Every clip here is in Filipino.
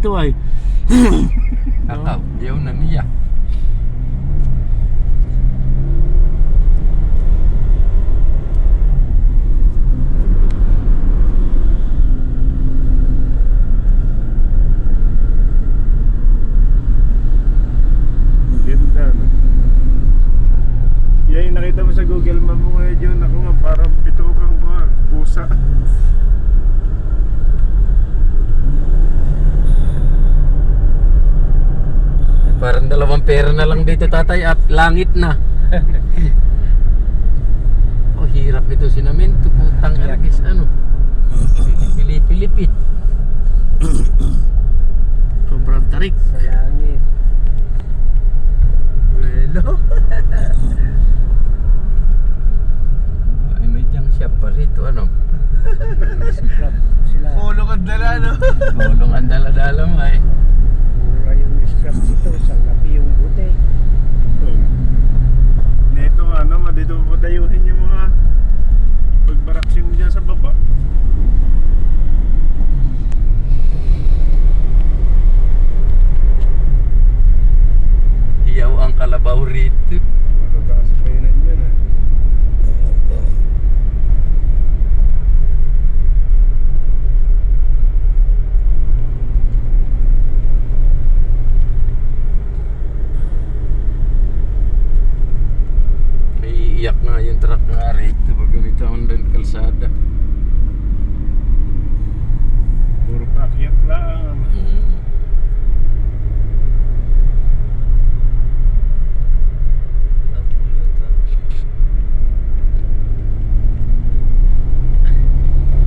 dito ay. Akaw, yaw na niya. Ganda, no? Yan yung nakita mo sa Google Map mo ngayon yun. Ako nga parang bitukang ko nga. Pusa. Parang dalawang pera na lang dito tatay at langit na. Oh, hirap ito sinamento. Putang ergis ano. Pilipilipit. Sobrang tarik. Sa langit. Hello. Ay, may junk shop pa rito ano. Scrap sila. Kulong ang dala, no? Gulong ang dala-dala mo ay. Mura yung scrap dito. Salapi yung buti. Neto nga naman, dito patayuhin yung mga pagbaraksin mo dyan sa baba. Iyaw ang kalabaw rito. Matataas pa yun nandyan, ah. May iyak nga yung truck nga rito pag ganito ang kalsada. Puro paakyat lang.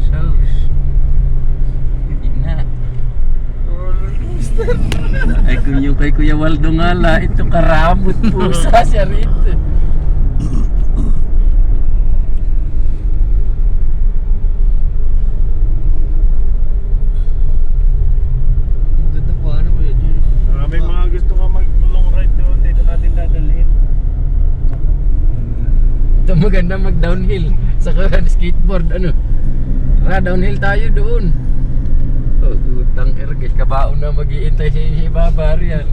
Sus. Hindi na. Ay kung yung kay Kuya Waldo nga la, ito karamot pusa siya rito. Maganda po ano po yun. May mga gusto ka mag-long ride doon, dito natin dadalhin. Ito maganda mag-downhill. Saka skateboard ano. Downhill tayo doon. Oh, utang erges. Kabaon na mag-iintay si Babar yan.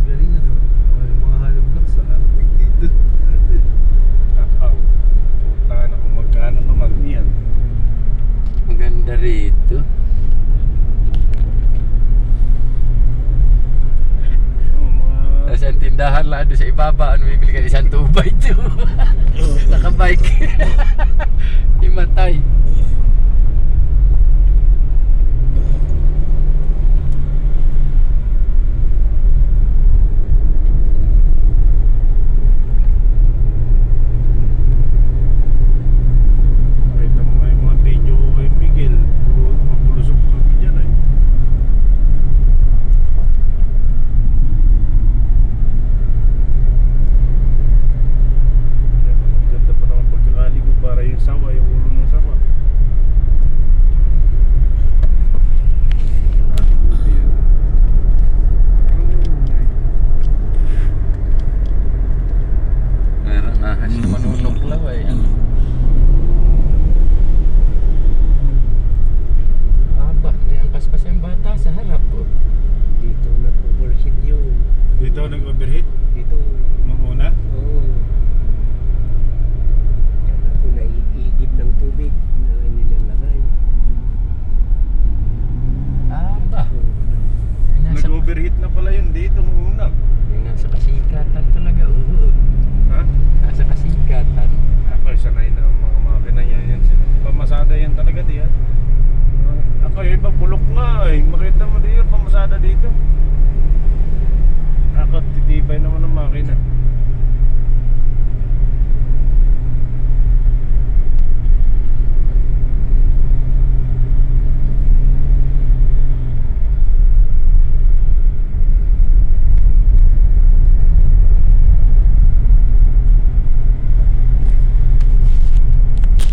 Galing ano. May mga hollow blocks sa ating dito. Takaw. Puta na kung magkano naman yan. Maganda rito. Mga... Sa tindahan lang doon sa ibaba, ano bibili ka isang tubay to. Nakabike. Imatay. Nakita mo nga yung mga video ko kay Miguel. Mapulusok kami dyan, eh. Ang ganda pa naman pagkakali ko para yung sawa, yung ulo ng sawa. Meron ahas na manunuklaw eh. Aba, may angkas pa siyang bata sa harap po. Dito nag-overheat yun. Dito nag-overheat, Dito. mamuna. Oo. Diyan ako naiigib ng tubig na nilalagay. Aba, Nag-overheat na pala yun dito muna. yung nasa kasikatan talaga. Oo. Ha? Nasa kasikatan. Ako sanay na ang mga makina yan. Pamasada yan talaga diyan. Ako yung iba bulok nga eh. Makita mo diyan pamasada dito. Ako titibay naman ng makina.